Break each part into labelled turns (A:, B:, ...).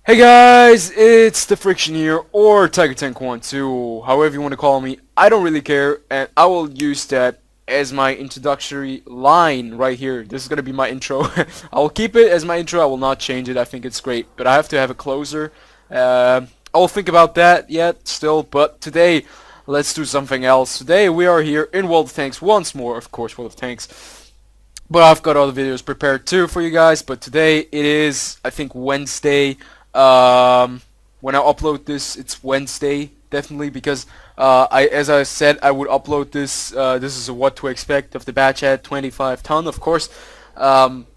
A: Hey guys, it's TheFrXion here, or Tiger Tank 12, however you want to call me. I don't really care, and I will use that as my introductory line right here. This is gonna be my intro. I will keep it as my intro. I will not change it. I think it's great, but I have to have a closer. I will think about that yet still, but today let's do something else. Today we are here in World of Tanks once more, of course, World of Tanks. But I've got other videos prepared too for you guys. But today it is, I think, Wednesday. When I upload this, it's Wednesday, definitely, because as I said, I would upload this. This is a what to expect of the batch at 25 ton, of course. Um,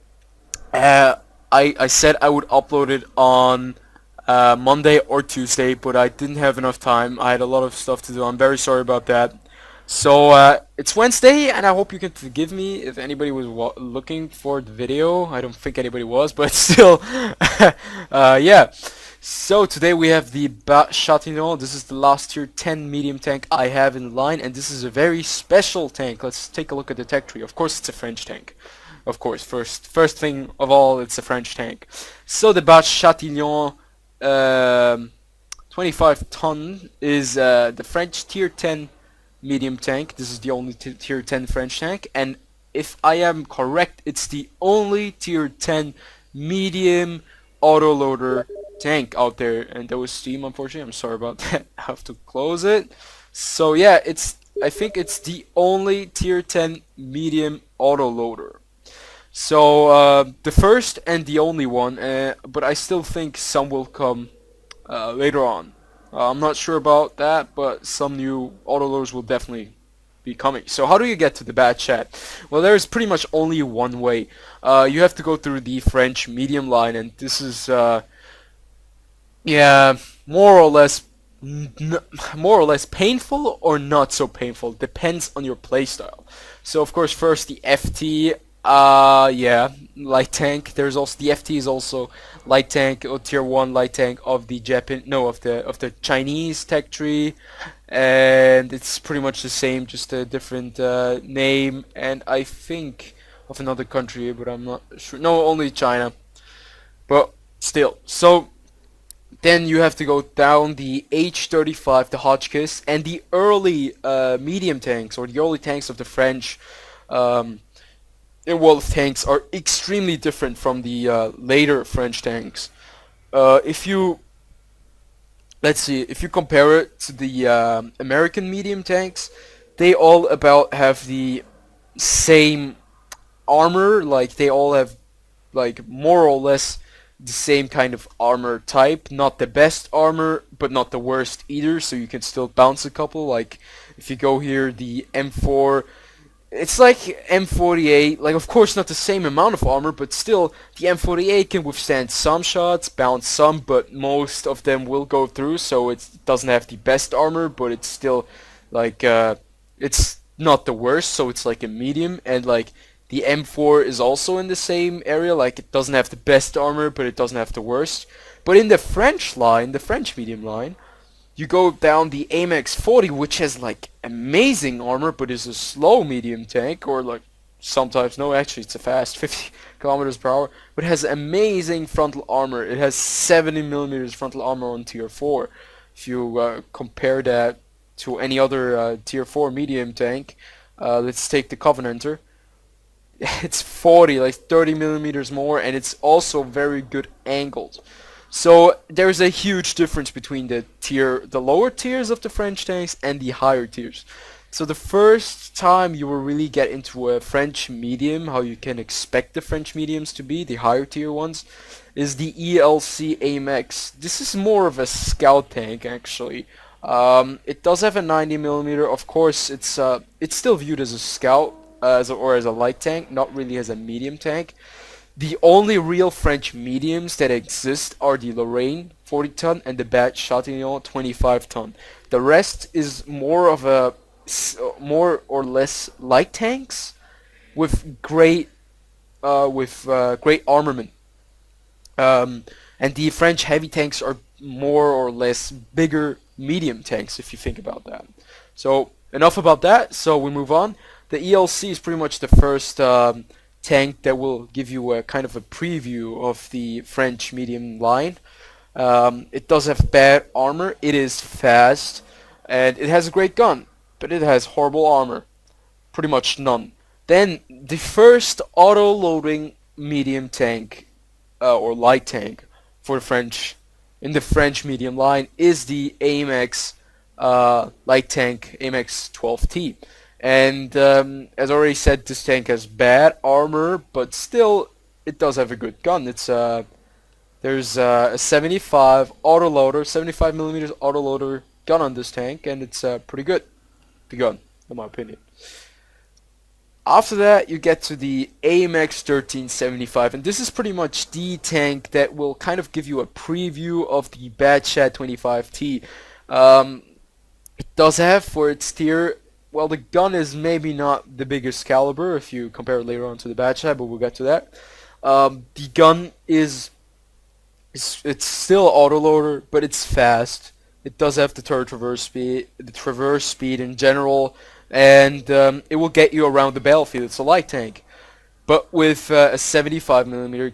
A: I said I would upload it on Monday or Tuesday, but I didn't have enough time. I had a lot of stuff to do. I'm very sorry about that. So it's Wednesday, and I hope you can forgive me if anybody was looking for the video. I don't think anybody was, but still, yeah. So today we have the Chatillon. This is the last tier 10 medium tank I have in line, and this is a very special tank. Let's take a look at the tech tree. Of course, it's a French tank. Of course, first thing of all, it's a French tank. So the Chatillon 25 ton is the French tier 10 medium tank. This is the only tier 10 French tank, and if I am correct, it's the only tier 10 medium autoloader tank out there. And there was steam, unfortunately. I'm sorry about that. I have to close it. So yeah, I think it's the only tier 10 medium autoloader. So the first and the only one, but I still think some will come later on. I'm not sure about that, but some new autoloaders will definitely be coming. So how do you get to the bad chat? Well, there is pretty much only one way. You have to go through the French medium line, and this is yeah, more or less painful or not so painful. Depends on your playstyle. So of course, first the FT. Yeah, light tank. There's also the FT is also light tank or tier 1 light tank of the Japan, no, of the Chinese tech tree, and it's pretty much the same, just a different name, and I think of another country, but I'm not sure. No, only China, but still. So then you have to go down the H-35, the Hotchkiss, and the early medium tanks, or the early tanks of the French World of Tanks are extremely different from the later French tanks. If you Let's see, if you compare it to the American medium tanks, they all about have the same armor. Like they all have like more or less the same kind of armor type. Not the best armor, but not the worst either. So you can still bounce a couple. Like if you go here, the M4. It's like M48, like of course not the same amount of armor, but still the M48 can withstand some shots, bounce some, but most of them will go through, so it doesn't have the best armor, but it's still like it's not the worst, so it's like a medium. And like the M4 is also in the same area, like it doesn't have the best armor, but it doesn't have the worst. But in the French line, the French medium line, you go down the Amex 40, which has like amazing armor, but is a slow medium tank, or like sometimes no, actually it's a fast 50 kilometers per hour, but has amazing frontal armor. It has 70 millimeters frontal armor on tier 4. If you compare that to any other tier 4 medium tank, let's take the Covenanter. It's 40, like 30 millimeters more, and it's also very good angled. So there's a huge difference between the lower tiers of the French tanks and the higher tiers. So the first time you will really get into a French medium, how you can expect the French mediums to be, the higher tier ones, is the ELC AMX. This is more of a scout tank actually. It does have a 90 millimeter. Of course, it's still viewed as a scout, or as a light tank, not really as a medium tank. The only real French mediums that exist are the Lorraine 40 ton and the Bat Chatillon 25 ton. The rest is more or less light tanks with great armament. And the French heavy tanks are more or less bigger medium tanks, if you think about that. So enough about that. So we move on. The ELC is pretty much the first tank that will give you a kind of a preview of the French medium line. It does have bad armor. It is fast, and it has a great gun, but it has horrible armor. Pretty much none. Then the first auto-loading medium tank or light tank for the French in the French medium line is the AMX light tank AMX 12T. And as already said, this tank has bad armor, but still it does have a good gun. There's a 75 millimeters autoloader gun on this tank, and it's pretty good. The gun, in my opinion. After that, you get to the AMX 1375, and this is pretty much the tank that will kind of give you a preview of the Batchat 25T. It does have for its tier, well, the gun is maybe not the biggest caliber if you compare it later on to the Batchat, but we'll get to that. The gun is it's still autoloader, but it's fast. It does have the traverse speed in general, and it will get you around the battlefield. It's a light tank, but with a 75 millimeter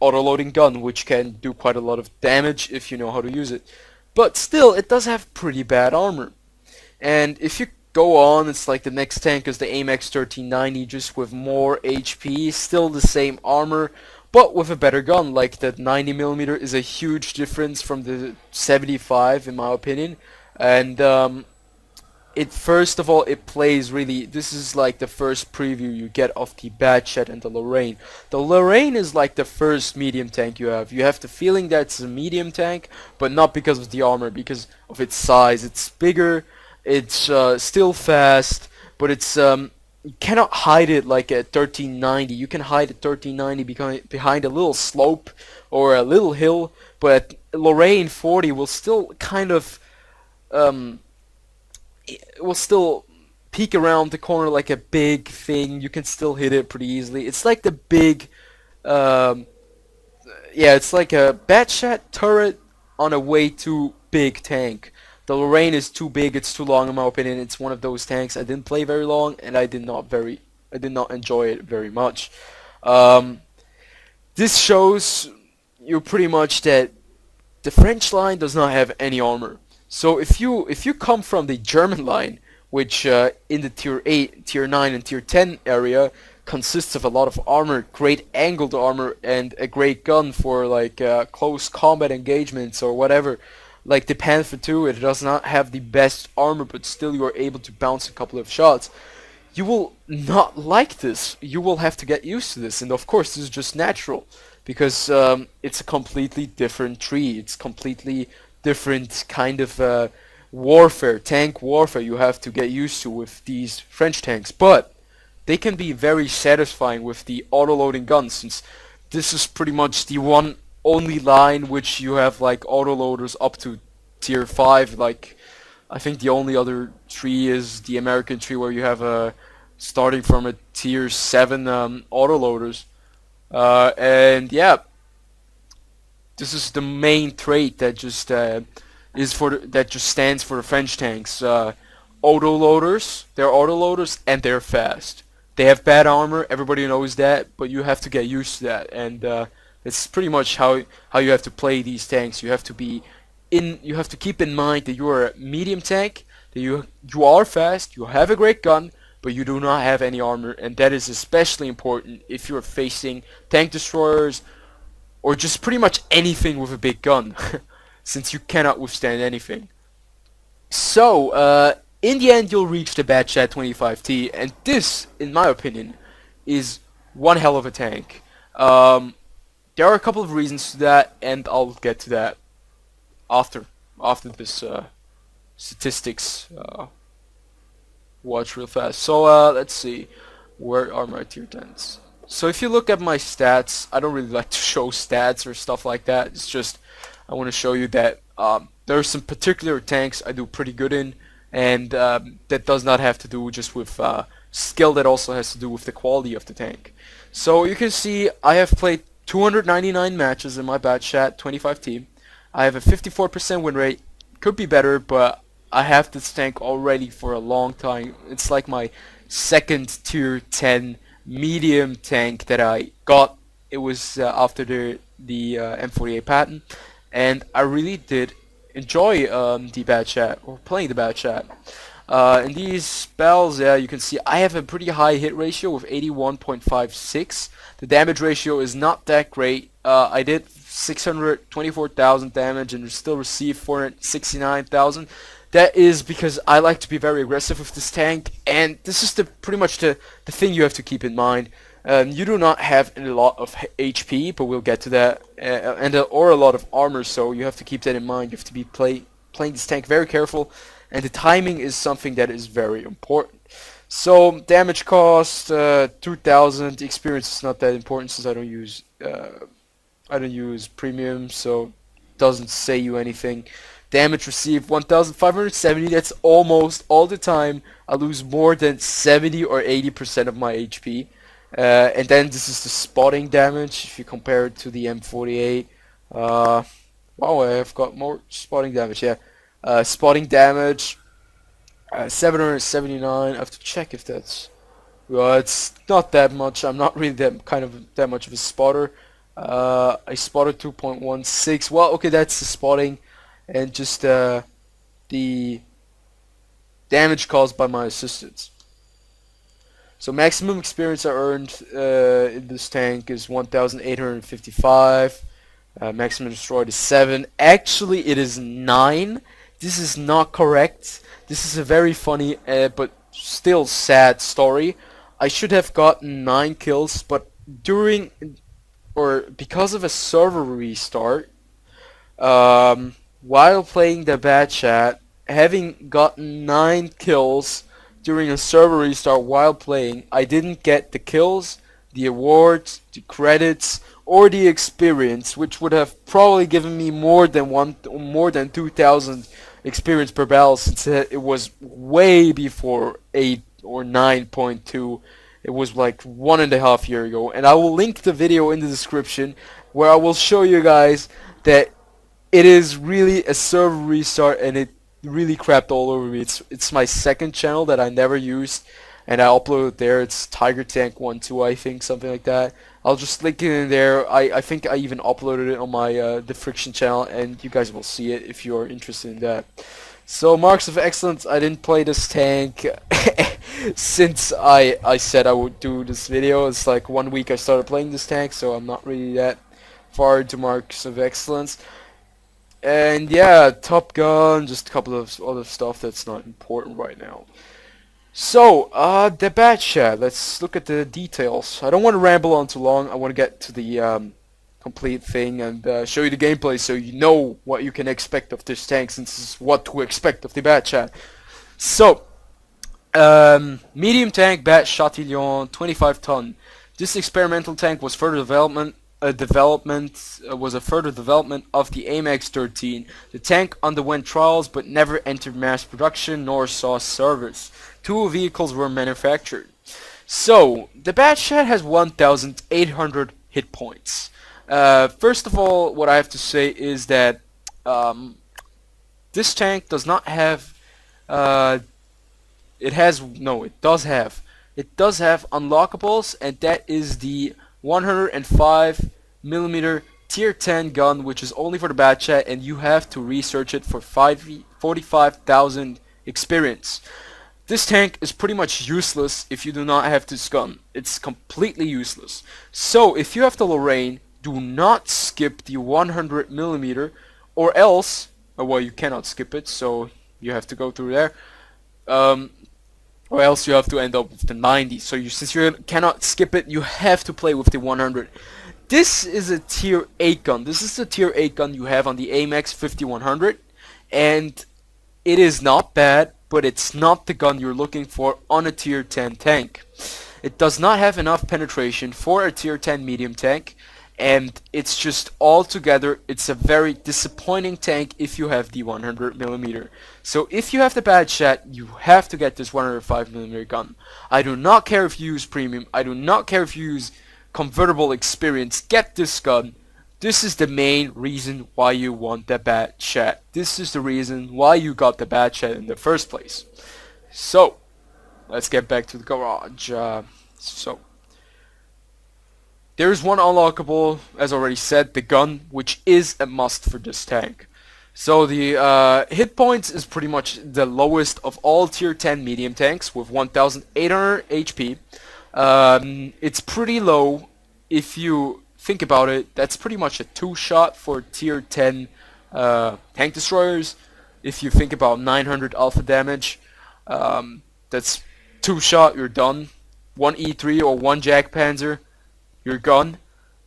A: autoloading gun, which can do quite a lot of damage if you know how to use it. But still, it does have pretty bad armor. And if you go on, it's like the next tank is the AMX 1390, just with more HP, still the same armor, but with a better gun. Like that 90 millimeter is a huge difference from the 75, in my opinion. And it first of all, it plays really. This is like the first preview you get of the Batchat and the Lorraine. The Lorraine is like the first medium tank you have. You have the feeling that it's a medium tank, but not because of the armor, because of its size. It's bigger. It's still fast, but it's you cannot hide it like a 1390. You can hide a 1390 behind a little slope or a little hill, but Lorraine 40 will still kind of it will still peek around the corner like a big thing. You can still hit it pretty easily. It's like the big, um, yeah, it's like a Batchat turret on a way too big tank. The Lorraine is too big. It's too long, in my opinion. It's one of those tanks I didn't play very long, and I did not enjoy it very much. Um, this shows you pretty much that the French line does not have any armor. So if you come from the German line, which in the tier 8, tier 9, and tier 10 area consists of a lot of armor, great angled armor, and a great gun for like close combat engagements or whatever. Like the Panther 2, it does not have the best armor, but still you are able to bounce a couple of shots. You will not like this. You will have to get used to this, and of course this is just natural because it's a completely different tree. It's completely different kind of warfare, tank warfare you have to get used to with these French tanks. But they can be very satisfying with the auto-loading guns, since this is pretty much the one only line which you have like autoloaders up to tier 5. Like I think the only other tree is the American tree, where you have a starting from a tier 7 autoloaders. And yeah, this is the main trait that just that just stands for the French tanks. Autoloaders, they're autoloaders and they're fast. They have bad armor, everybody knows that, but you have to get used to that, and it's pretty much how you have to play these tanks. You have to keep in mind that you are a medium tank, that you are fast, you have a great gun, but you do not have any armor, and that is especially important if you're facing tank destroyers or just pretty much anything with a big gun, since you cannot withstand anything. So, in the end, you'll reach the Batchat 25T, and this, in my opinion, is one hell of a tank. There are a couple of reasons to that, and I'll get to that after this statistics watch real fast. So let's see, where are my tier 10s? So if you look at my stats, I don't really like to show stats or stuff like that. It's just I want to show you that there are some particular tanks I do pretty good in, and that does not have to do just with skill. That also has to do with the quality of the tank. So you can see I have played 299 matches in my Batchat 25 team. I have a 54% win rate. Could be better, but I have this tank already for a long time. It's like my second tier 10 medium tank that I got. It was after the M48 patent, and I really did enjoy the bad chat or playing the bad chat. In these spells, yeah, you can see I have a pretty high hit ratio with 81.56. The damage ratio is not that great. I did 624,000 damage and still received 469,000. That is because I like to be very aggressive with this tank, and this is pretty much the thing you have to keep in mind. You do not have a lot of HP, but we'll get to that, or a lot of armor, so you have to keep that in mind. You have to be playing this tank very careful, and the timing is something that is very important. So damage cost 2,000. Experience is not that important since I don't use premium, so it doesn't say you anything. Damage received 1,570. That's almost all the time. I lose more than 70 or 80% of my HP. And then this is the spotting damage. If you compare it to the M48, wow, I've got more spotting damage. Yeah, spotting damage 779. I have to check if that's. Well, it's not that much. I'm not really that much of a spotter. I spotted 2.16. Well, okay, that's the spotting, and just the damage caused by my assistants. So maximum experience I earned in this tank is 1,855. Maximum destroyed is 7. Actually, it is 9. This is not correct. This is a very funny but still sad story. I should have gotten 9 kills, but because of a server restart, while playing the bad chat, having gotten 9 kills during a server restart while playing, I didn't get the kills, the awards, the credits, or the experience, which would have probably given me more than 2,000 experience per battle, since it was way before 8 or 9.2. It was like 1.5 years ago, and I will link the video in the description where I will show you guys that it is really a server restart, and it really crapped all over me. It's my second channel that I never used, and I uploaded there. It's Tiger Tank 1-2, I think, something like that. I'll just link it in there. I think I even uploaded it on my TheFrXion channel, and you guys will see it if you are interested in that. So marks of excellence. I didn't play this tank since I said I would do this video. It's like 1 week I started playing this tank, so I'm not really that far into marks of excellence. And yeah, Top Gun, just a couple of other stuff that's not important right now. So, the bad chat. Let's look at the details. I don't want to ramble on too long. I want to get to the complete thing and show you the gameplay so you know what you can expect of this tank, since this is what to expect of the bad chat. So, medium tank, Bat Chatillon, 25 ton. This experimental tank was further was a further development of the AMX-13. The tank underwent trials but never entered mass production nor saw service. 2 vehicles were manufactured. So, the Bad Chat has 1,800 hit points. First of all, what I have to say is that this tank does not have it does have unlockables, and that is the 105mm tier 10 gun, which is only for the bad chat, and you have to research it for 45,000 experience. This tank is pretty much useless if you do not have this gun. It's completely useless. So if you have the Lorraine, do not skip the 100mm, or else, well, you cannot skip it, so you have to go through there. Or else you have to end up with the 90. So since you cannot skip it, you have to play with the 100. This is a tier 8 gun. This is the tier 8 gun you have on the AMX 5100, and it is not bad, but it's not the gun you're looking for on a tier 10 tank. It does not have enough penetration for a tier 10 medium tank, and it's just altogether, it's a very disappointing tank if you have the 100mm. So if you have the bad chat, you have to get this 105mm gun. I do not care if you use premium, I do not care if you use convertible experience, get this gun. This is the main reason why you want the bad chat. This is the reason why you got the bad chat in the first place. So, let's get back to the garage. There's one unlockable, as already said, the gun, which is a must for this tank. So the hit points is pretty much the lowest of all tier 10 medium tanks with 1800 HP. It's pretty low if you think about it. That's pretty much a 2-shot for tier 10 tank destroyers. If you think about 900 alpha damage, that's 2-shot, you're done. 1 E3 or 1 Jack Panzer, you're gone.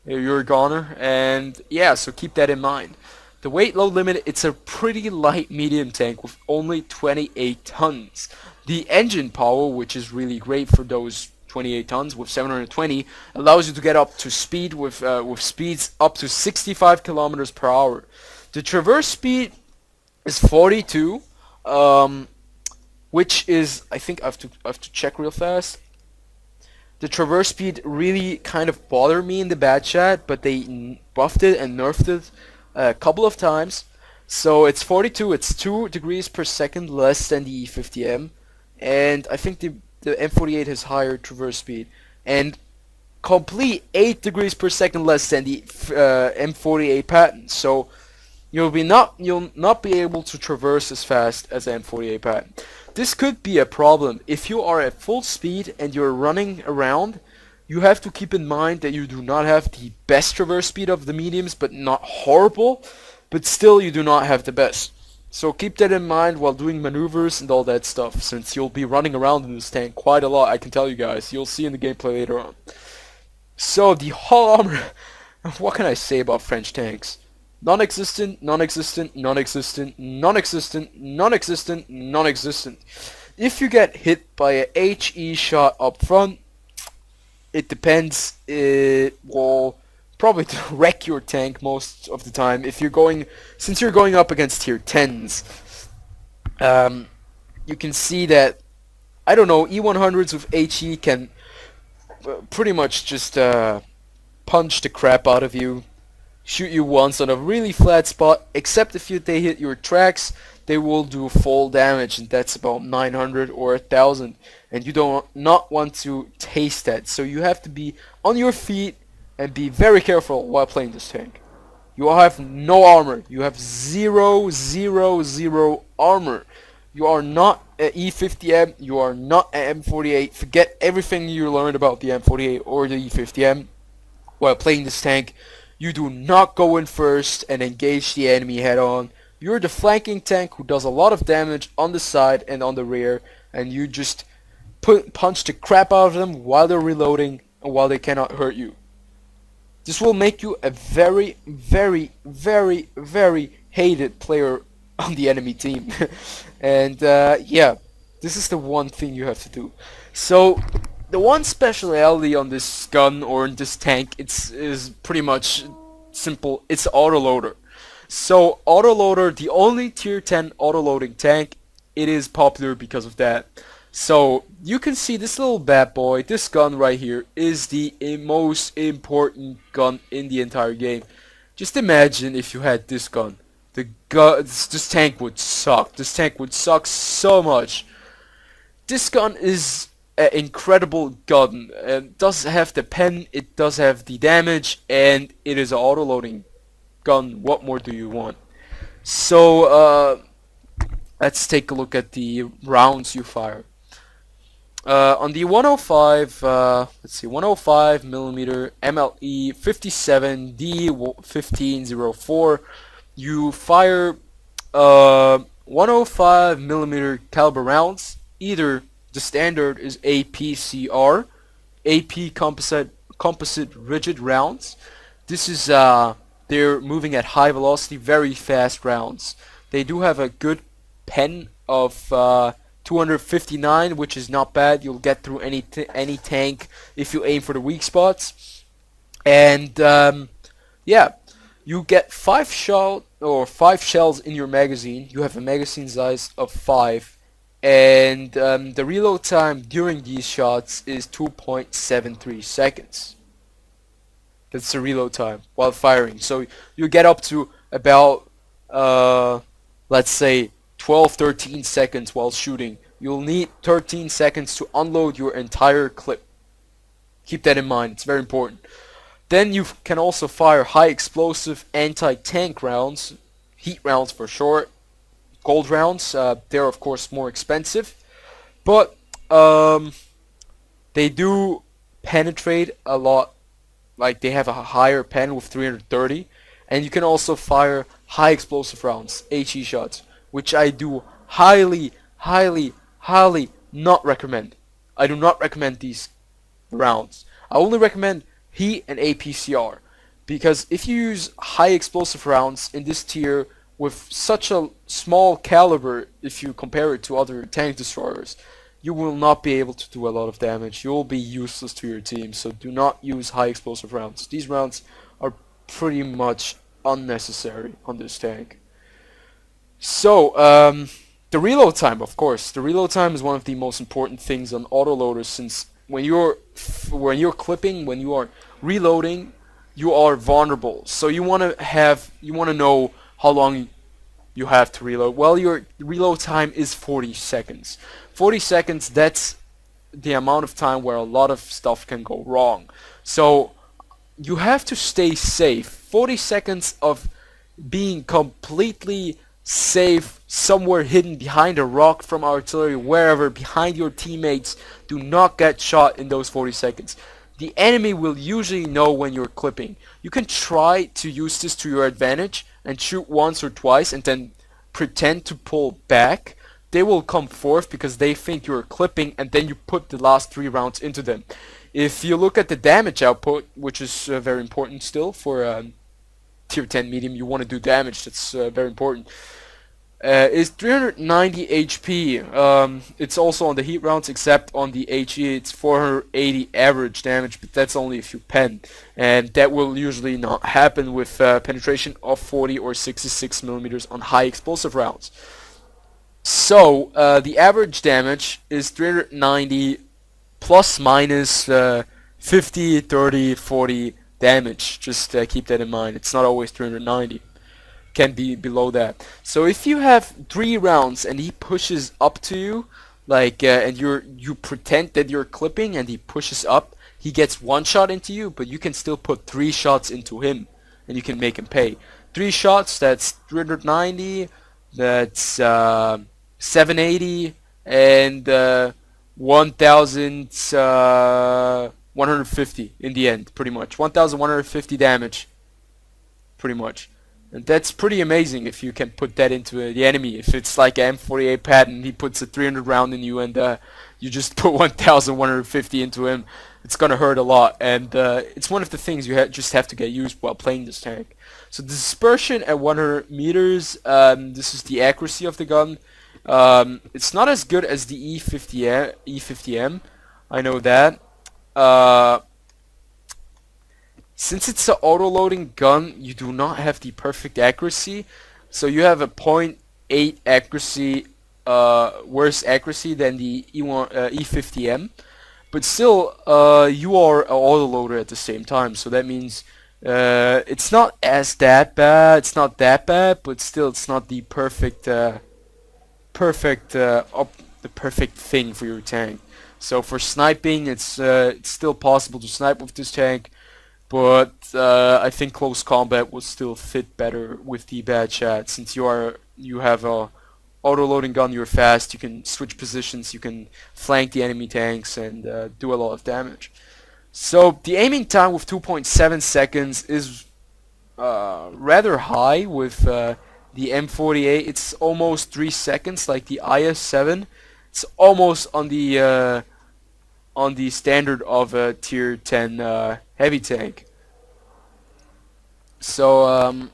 A: You're a goner. And yeah, so keep that in mind. The weight load limit, it's a pretty light medium tank with only 28 tons. The engine power, which is really great for those 28 tons with 720, allows you to get up to speed with speeds up to 65 kilometers per hour. The traverse speed is 42, which is, I think I have to check real fast. The traverse speed really kind of bothered me in the bad chat, but they buffed it and nerfed it a couple of times. So it's 42, it's 2 degrees per second less than the E50M, and I think the M48 has higher traverse speed, and complete 8 degrees per second less than the M48 patent. So you'll not be able to traverse as fast as the M48 patent. This could be a problem if you are at full speed and you're running around. You have to keep in mind that you do not have the best traverse speed of the mediums, but not horrible, but still you do not have the best. So keep that in mind while doing maneuvers and all that stuff, since you'll be running around in this tank quite a lot, I can tell you guys. You'll see in the gameplay later on. So the hull armor, what can I say about French tanks? Non-existent, non-existent, non-existent, non-existent, non-existent, non-existent. If you get hit by a HE shot up front, it depends. It will probably wreck your tank most of the time. If you're going, since you're going up against tier 10s, you can see that, I don't know, E100s with HE can pretty much just punch the crap out of you. Shoot you once on a really flat spot, except if they hit your tracks, they will do full damage, and that's about 900 or 1000, and you don't not want to taste that. So you have to be on your feet and be very careful while playing this tank. You have no armor. You have 0, 0, 0 armor. You are not an E50M. You are not an M48. Forget everything you learned about the M48 or the E50M while playing this tank. You do not go in first and engage the enemy head on. You're the flanking tank who does a lot of damage on the side and on the rear, and you just punch the crap out of them while they're reloading and while they cannot hurt you. This will make you a very, very, very, very hated player on the enemy team. And yeah, this is the one thing you have to do. So the one speciality on this gun or in this tank is pretty much simple. It's autoloader. So autoloader, the only tier 10 autoloading tank, it is popular because of that. So you can see this little bad boy, this gun right here, is the most important gun in the entire game. Just imagine if you had this gun. This tank would suck. This tank would suck so much. This gun is an incredible gun. It does have the pen, it does have the damage, and it is an autoloading gun. What more do you want? So let's take a look at the rounds you fire. On the 105, let's see, 105 millimeter MLE 57 D1504, you fire 105 millimeter caliber rounds. Either the standard is APCR, AP composite rigid rounds. This is they're moving at high velocity, very fast rounds. They do have a good pen of 259, which is not bad. You'll get through any tank if you aim for the weak spots. And yeah, you get 5 shells in your magazine. You have a magazine size of 5, and the reload time during these shots is 2.73 seconds. That's the reload time while firing. So you get up to about let's say 12-13 seconds while shooting. You'll need 13 seconds to unload your entire clip. Keep that in mind, it's very important. Then you can also fire high explosive anti-tank rounds, heat rounds for short, gold rounds. They're of course more expensive, but they do penetrate a lot. Like they have a higher pen with 330, and you can also fire high explosive rounds, HE shots, which I do highly, highly, highly not recommend. I do not recommend these rounds. I only recommend heat and APCR, because if you use high explosive rounds in this tier with such a small caliber, if you compare it to other tank destroyers, you will not be able to do a lot of damage. You will be useless to your team, so do not use high explosive rounds. These rounds are pretty much unnecessary on this tank. So, the reload time, of course. The reload time is one of the most important things on autoloaders, since when you're clipping, when you are reloading, you are vulnerable. So you want to know how long you have to reload. Well, your reload time is 40 seconds. 40 seconds, that's the amount of time where a lot of stuff can go wrong. So you have to stay safe. 40 seconds of being completely safe somewhere hidden behind a rock from artillery, wherever, behind your teammates. Do not get shot in those 40 seconds. The enemy will usually know when you're clipping. You can try to use this to your advantage and shoot once or twice and then pretend to pull back. They will come forth because they think you're clipping, and then you put the last 3 rounds into them. If you look at the damage output, which is very important still for tier 10 medium, you want to do damage, that's very important, is 390 HP. It's also on the heat rounds, except on the HE it's 480 average damage, but that's only if you pen, and that will usually not happen with penetration of 40 or 66 millimeters on high explosive rounds. So the average damage is 390 plus minus 50, 30, 40 damage. Just keep that in mind. It's not always 390. Can be below that. So if you have 3 rounds and he pushes up to you, like and you pretend that you're clipping and he pushes up, he gets 1 shot into you, but you can still put 3 shots into him and you can make him pay. 3 shots, that's 390, that's 780, and 1150 in the end, pretty much. 1150 damage, pretty much. And that's pretty amazing if you can put that into the enemy. If it's like an M48 pattern, he puts a 300 round in you and you just put 1150 into him, it's gonna hurt a lot. And it's one of the things you just have to get used while playing this tank. So the dispersion at 100 meters, this is the accuracy of the gun. It's not as good as the E50M, I know that. Since it's an auto-loading gun, you do not have the perfect accuracy. So you have a 0.8 accuracy, worse accuracy than the E50M. But still, you are an auto-loader at the same time. So that means it's not that bad. It's not that bad, but still, it's not the perfect thing for your tank. So for sniping, it's still possible to snipe with this tank, but I think close combat will still fit better with the bad chat, since you have a auto-loading gun, you're fast, you can switch positions, you can flank the enemy tanks and do a lot of damage. So the aiming time with 2.7 seconds is rather high with the M48. It's almost 3 seconds, like the IS-7. It's almost on the standard of a tier 10 heavy tank. So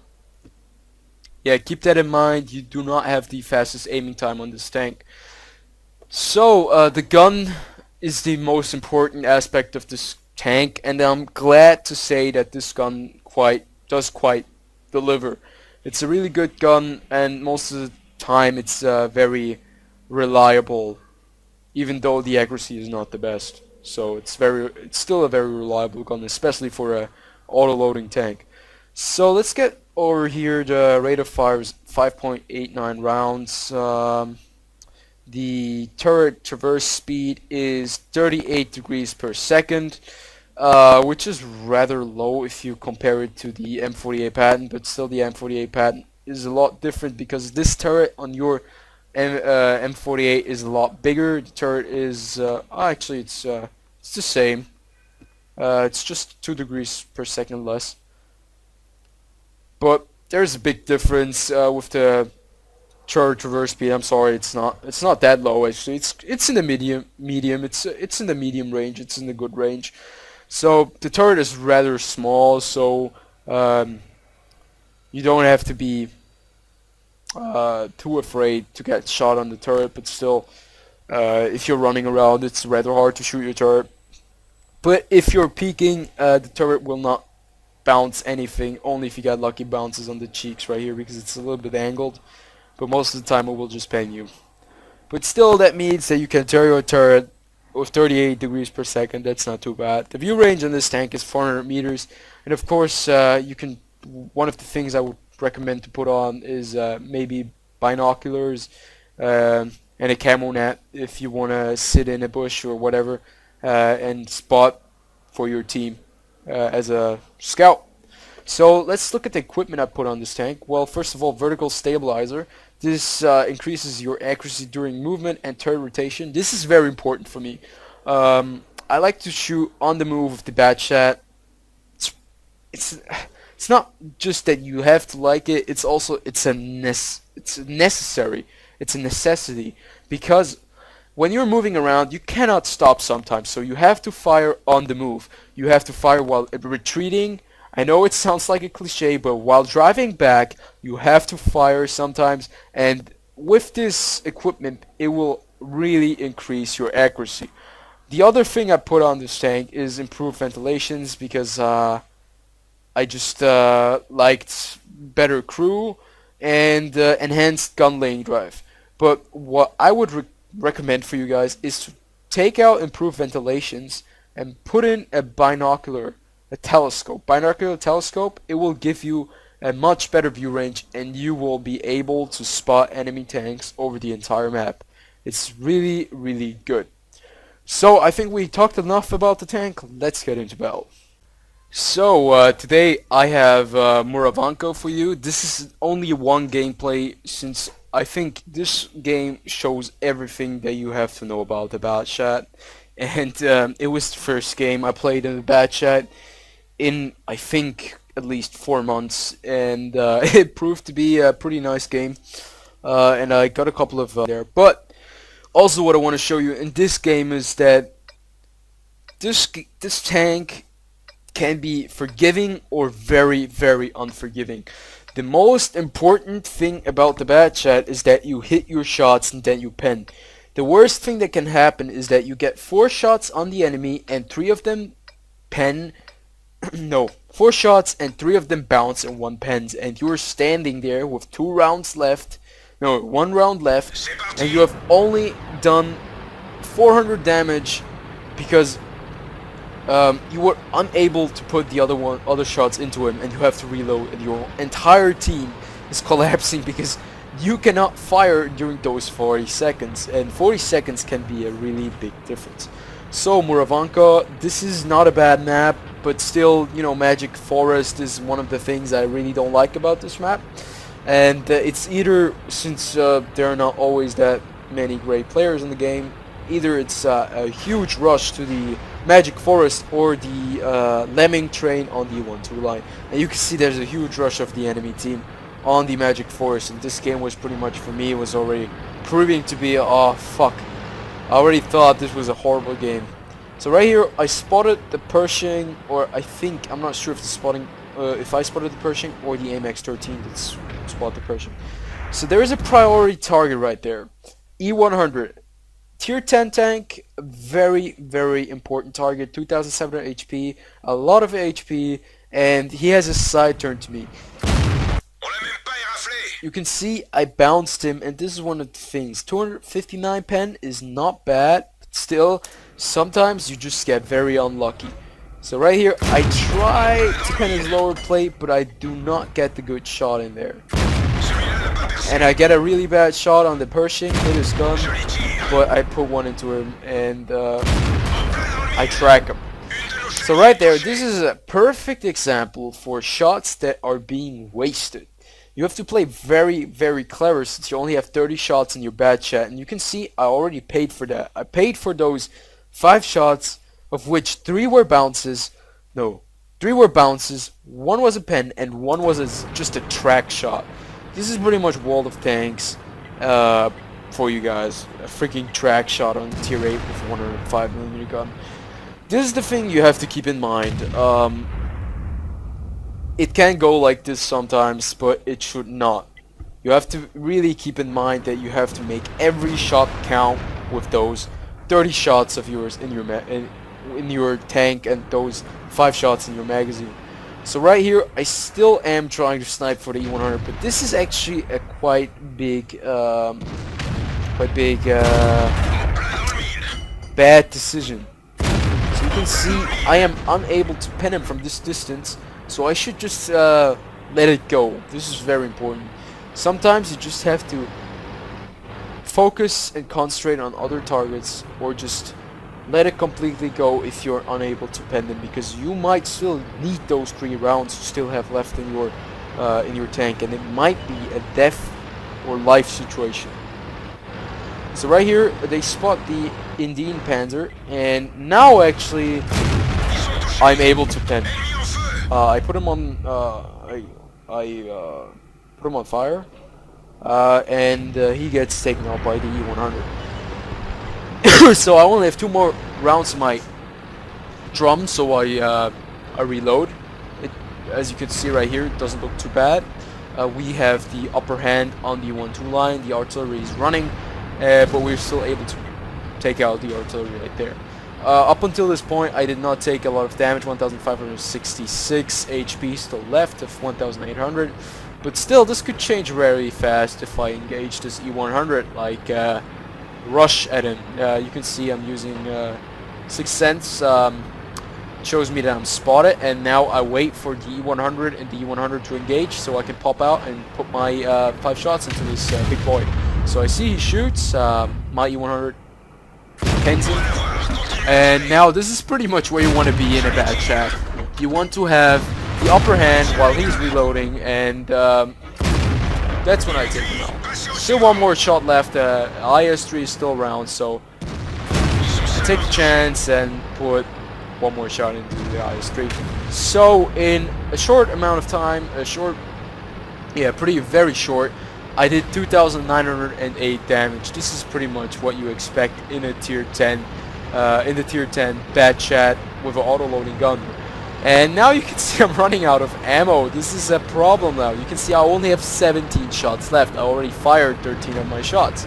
A: yeah, keep that in mind. You do not have the fastest aiming time on this tank. So the gun is the most important aspect of this tank, and I'm glad to say that this gun does quite deliver. It's a really good gun, and most of the time it's very reliable, even though the accuracy is not the best. So it's still a very reliable gun, especially for a auto-loading tank. So let's get over here. The rate of fire is 5.89 rounds. The turret traverse speed is 38 degrees per second. which is rather low if you compare it to the M48 pattern, but still the M48 pattern is a lot different because this turret on your M48 is a lot bigger. The turret is actually it's the same. It's just 2 degrees per second less, but there's a big difference with the turret reverse speed. I'm sorry, it's not that low actually. It's in the medium. It's in the medium range. It's in the good range. So the turret is rather small, so um, you don't have to be too afraid to get shot on the turret. But still, if you're running around, it's rather hard to shoot your turret. But if you're peeking, the turret will not bounce anything, only if you got lucky bounces on the cheeks right here because it's a little bit angled. But most of the time it will just ping you. But still, that means that you can turn your turret with 38 degrees per second. That's not too bad. The view range on this tank is 400 meters, and of course, you can. One of the things I would recommend to put on is maybe binoculars and a camo net if you want to sit in a bush or whatever and spot for your team as a scout. So let's look at the equipment I put on this tank. Well, first of all, vertical stabilizer. This increases your accuracy during movement and turret rotation. This is very important for me. I like to shoot on the move with the bat shot. It's it's not just that you have to like it. It's also it's necessary. It's a necessity because when you're moving around, you cannot stop sometimes. So you have to fire on the move. You have to fire while retreating. I know it sounds like a cliche, but while driving back, you have to fire sometimes. And with this equipment, it will really increase your accuracy. The other thing I put on this tank is improved ventilations because I just liked better crew and enhanced gun laying drive. But what I would recommend for you guys is to take out improved ventilations and put in a binocular telescope. It will give you a much better view range and you will be able to spot enemy tanks over the entire map. It's really, really good. So I think we talked enough about the tank. Let's get into battle. So today I have Muravanko for you. This is only one gameplay since I think this game shows everything that you have to know about the bat chat. And it was the first game I played in the bat chat in I think at least 4 months, and it proved to be a pretty nice game. And I got a couple of there. But also what I want to show you in this game is that this tank can be forgiving or very, very unforgiving. The most important thing about the bat chat is that you hit your shots and then you pen. The worst thing that can happen is that you get 4 shots on the enemy and 3 of them pen. No, 4 shots and 3 of them bounce and 1 pens, and you're standing there with 2 rounds left. No, 1 round left, and you have only done 400 damage because you were unable to put the other shots into him, and you have to reload, and your entire team is collapsing because you cannot fire during those 40 seconds, and 40 seconds can be a really big difference. So Muravanka, this is not a bad map, but still, you know, Magic Forest is one of the things I really don't like about this map. And it's either, since there are not always that many great players in the game, either it's a huge rush to the Magic Forest or the Lemming train on the 1-2 line. And you can see there's a huge rush of the enemy team on the Magic Forest, and this game was pretty much, for me, was already proving to be, oh fuck, I already thought this was a horrible game. So right here I spotted the Pershing, or I think, I'm not sure if the spotting, if I spotted the Pershing or the AMX-13 that spot the Pershing. So there is a priority target right there, E100. Tier 10 tank, very, very important target, 2700 HP, a lot of HP, and he has his side turned to me. You can see I bounced him, and this is one of the things. 259 pen is not bad, but still, sometimes you just get very unlucky. So right here, I try to pen his lower plate, but I do not get the good shot in there. And I get a really bad shot on the Pershing, hit his gun, but I put one into him, and I track him. So right there, this is a perfect example for shots that are being wasted. You have to play very, very clever since you only have 30 shots in your bad chat. And you can see I already paid for that. I paid for those 5 shots, of which 3 were bounces. No, 3 were bounces, 1 was a pen, and 1 was just a track shot. This is pretty much World of Tanks for you guys. A freaking track shot on tier 8 with 105mm gun. This is the thing you have to keep in mind. It can go like this sometimes, but it should not. You have to really keep in mind that you have to make every shot count with those 30 shots of yours in your tank and those 5 shots in your magazine. So right here, I still am trying to snipe for the E100, but this is actually a quite big bad decision. So you can see I am unable to pen him from this distance. So I should just let it go. This is very important. Sometimes you just have to focus and concentrate on other targets, or just let it completely go if you're unable to pen them, because you might still need those 3 rounds you still have left in your tank, and it might be a death or life situation. So right here they spot the Indian Panzer, and now actually I'm able to pen. I put him on. I put him on fire, and he gets taken out by the E100. So I only have 2 more rounds in my drum, so I reload. As you can see right here, it doesn't look too bad. We have the upper hand on the 1-2 line. The artillery is running, but we're still able to take out the artillery right there. Up until this point, I did not take a lot of damage. 1,566 HP still left of 1,800, but still, this could change very fast if I engage this E100, like rush at him. You can see I'm using Sixth Sense. Shows me that I'm spotted, and now I wait for the E100 and the E100 to engage, so I can pop out and put my 5 shots into this big boy. So I see he shoots. My E100 pens him. And now this is pretty much where you want to be in a bad chat. You want to have the upper hand while he's reloading, and that's when I take him out. Still 1 more shot left. IS-3 is still around, so I take the chance and put 1 more shot into the IS-3. So in a short amount of time, very short, I did 2,908 damage. This is pretty much what you expect in a tier 10. In the tier 10 bad chat with an auto-loading gun. And now you can see I'm running out of ammo. This is a problem now. You can see I only have 17 shots left. I already fired 13 of my shots.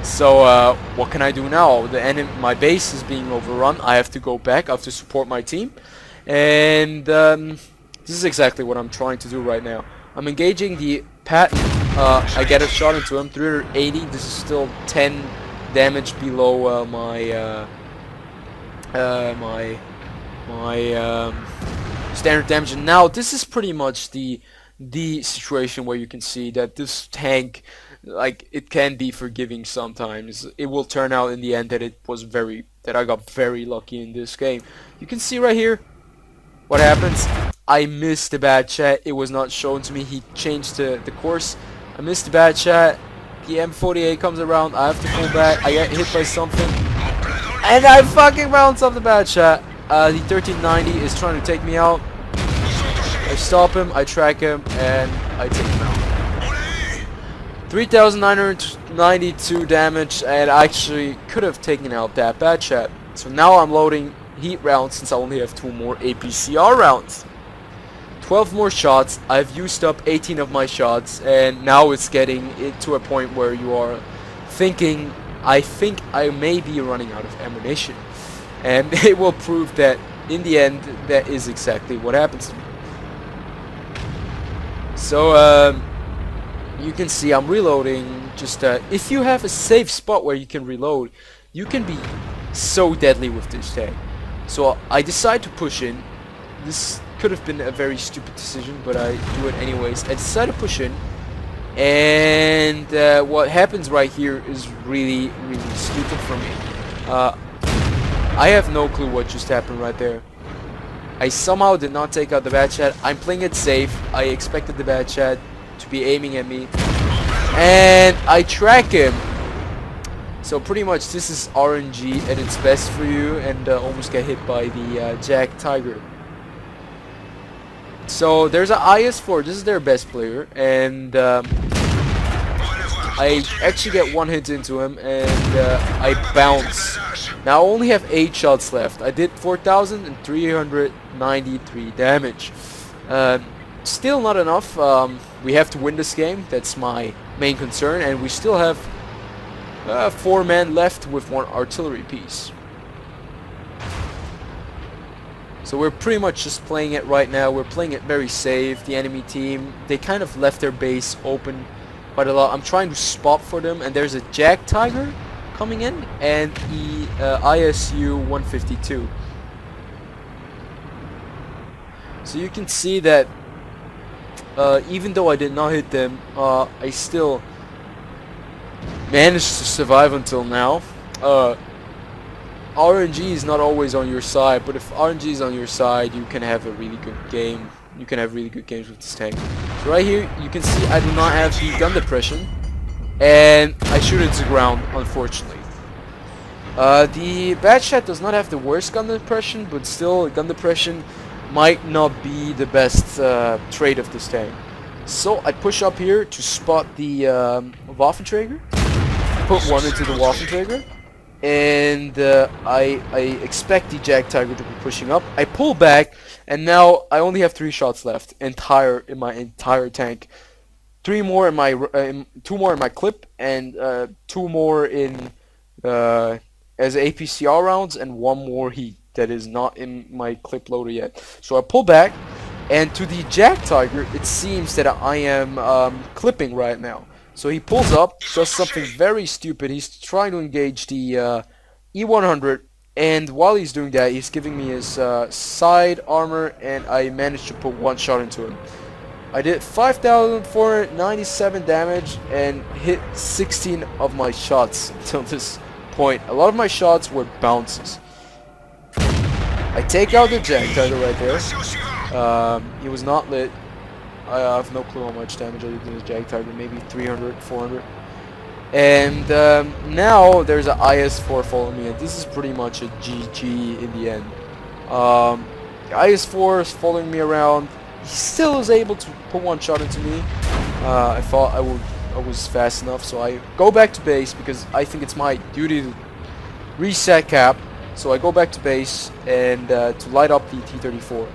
A: So what can I do now? My base is being overrun. I have to go back. I have to support my team. And this is exactly what I'm trying to do right now. I'm engaging the Patton. I get a shot into him. 380. This is still 10 damage below my standard damage. And now this is pretty much the situation where you can see that this tank, like, it can be forgiving sometimes. It will turn out in the end that I got very lucky in this game. You can see right here what happens. I missed the bad chat. It was not shown to me. He changed the course. I missed the bad chat. The M48 comes around. I have to pull back. I get hit by something, and I fucking bounce off the bad shot. The 1390 is trying to take me out. I stop him, I track him, and I take him out. 3,992 damage, and I actually could have taken out that bad chat. So now I'm loading heat rounds since I only have 2 more APCR rounds. 12 more shots. I've used up 18 of my shots, and now it's getting to a point where you are thinking, I think I may be running out of ammunition. And it will prove that in the end, that is exactly what happens to me. So you can see I'm reloading. Just if you have a safe spot where you can reload, you can be so deadly with this tank. So I decide to push in. This could have been a very stupid decision, but I do it anyways. I decide to push in, and what happens right here is really, really stupid for me. I have no clue what just happened right there. I somehow did not take out the bad chat. I'm playing it safe. I expected the bad chat to be aiming at me. And I track him. So pretty much this is RNG at its best for you, and almost get hit by the Jack Tiger. So there's an IS-4. This is their best player, and I actually get one hit into him, and I bounce. Now I only have 8 shots left. I did 4,393 damage. Still not enough. We have to win this game. That's my main concern, and we still have 4 men left with 1 artillery piece. So we're pretty much just playing it right now. We're playing it very safe. The enemy team, they kind of left their base open quite a lot. I'm trying to spot for them, and there's a Jack Tiger coming in, and the ISU 152. So you can see that even though I did not hit them, I still managed to survive until now. RNG is not always on your side, but if RNG is on your side, you can have a really good game. You can have really good games with this tank. So right here, you can see I do not have the gun depression, and I shoot into the ground, unfortunately. The bad chat does not have the worst gun depression, but still, gun depression might not be the best trait of this tank. So I push up here to spot the Waffenträger, put one into the Waffenträger, and I expect the Jack Tiger to be pushing up. I pull back, and now I only have 3 shots left in my entire tank. 2 more in my clip, and 2 more in as APCR rounds, and 1 more heat that is not in my clip loader yet. So I pull back, and to the Jack Tiger, it seems that I am clipping right now. So he pulls up, does something very stupid. He's trying to engage the E100, and while he's doing that, he's giving me his side armor, and I managed to put 1 shot into him. I did 5,497 damage and hit 16 of my shots until this point. A lot of my shots were bounces. I take out the Jack Tiger right there. He was not lit. I have no clue how much damage I did to the Jack Tiger, maybe 300, 400. And now there's an IS-4 following me, and this is pretty much a GG in the end. The IS-4 is following me around. He still is able to put 1 shot into me. I thought I was fast enough, so I go back to base because I think it's my duty to reset cap. So I go back to base and to light up the T-34.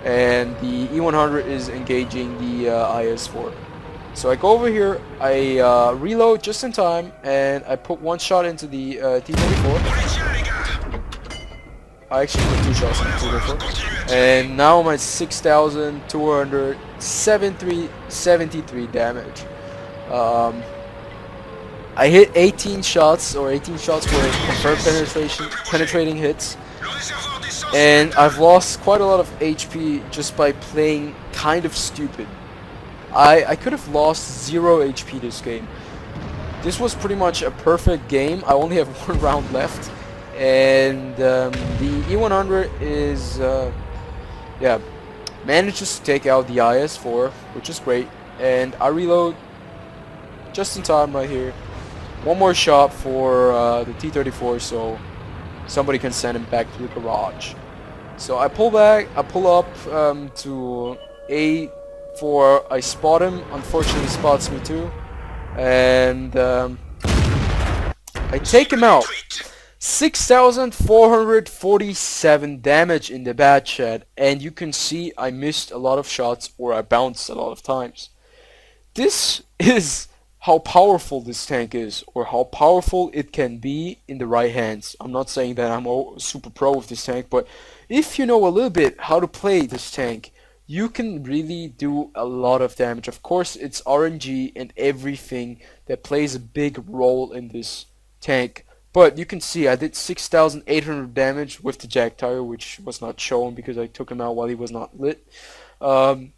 A: And the E100 is engaging the IS-4. So I go over here, I reload just in time, and I put 1 shot into the T-34. I actually put 2 shots into the T-34. And now I'm at 6,273 damage. I hit 18 shots, or 18 shots were confirmed penetrating hits. And I've lost quite a lot of HP just by playing kind of stupid. I could have lost 0 HP this game. This was pretty much a perfect game. I only have 1 round left. And the E100 is, yeah, manages to take out the IS-4, which is great. And I reload just in time right here. 1 more shot for the T-34, so somebody can send him back to the garage. So I pull back, I pull up to A4, I spot him. Unfortunately, he spots me too. And I take him out. 6,447 damage in the bad chat, and you can see I missed a lot of shots, or I bounced a lot of times. This is how powerful this tank is, or how powerful it can be in the right hands. I'm not saying that I'm super pro with this tank, but if you know a little bit how to play this tank, you can really do a lot of damage. Of course, it's RNG and everything that plays a big role in this tank. But you can see I did 6,800 damage with the Jack Tiger, which was not shown because I took him out while he was not lit. It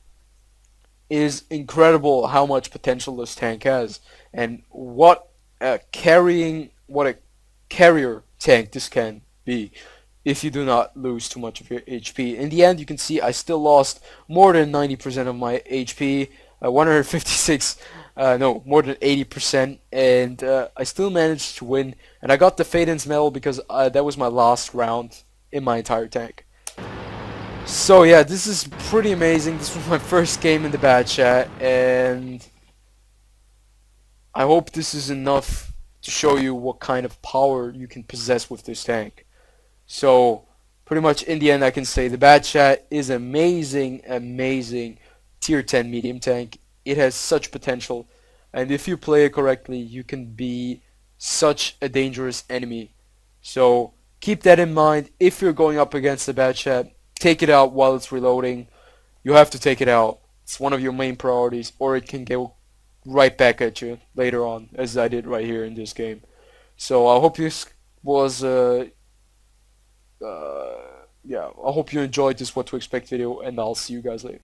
A: is incredible how much potential this tank has, and what a carrier tank this can be. if you do not lose too much of your HP. In the end, you can see I still lost more than 90% of my HP, 156, no, more than 80%, and I still managed to win. And I got the Faden's medal because that was my last round in my entire tank. So yeah, this is pretty amazing. This was my first game in the bad chat, and I hope this is enough to show you what kind of power you can possess with this tank. So pretty much in the end I can say the Bad Chat is amazing, amazing tier 10 medium tank. It has such potential, and if you play it correctly you can be such a dangerous enemy. So keep that in mind. If you're going up against the Bad Chat, take it out while it's reloading. You have to take it out. It's one of your main priorities, or it can go right back at you later on, as I did right here in this game. So I hope this was uh, yeah, I hope you enjoyed this What to Expect video, and I'll see you guys later.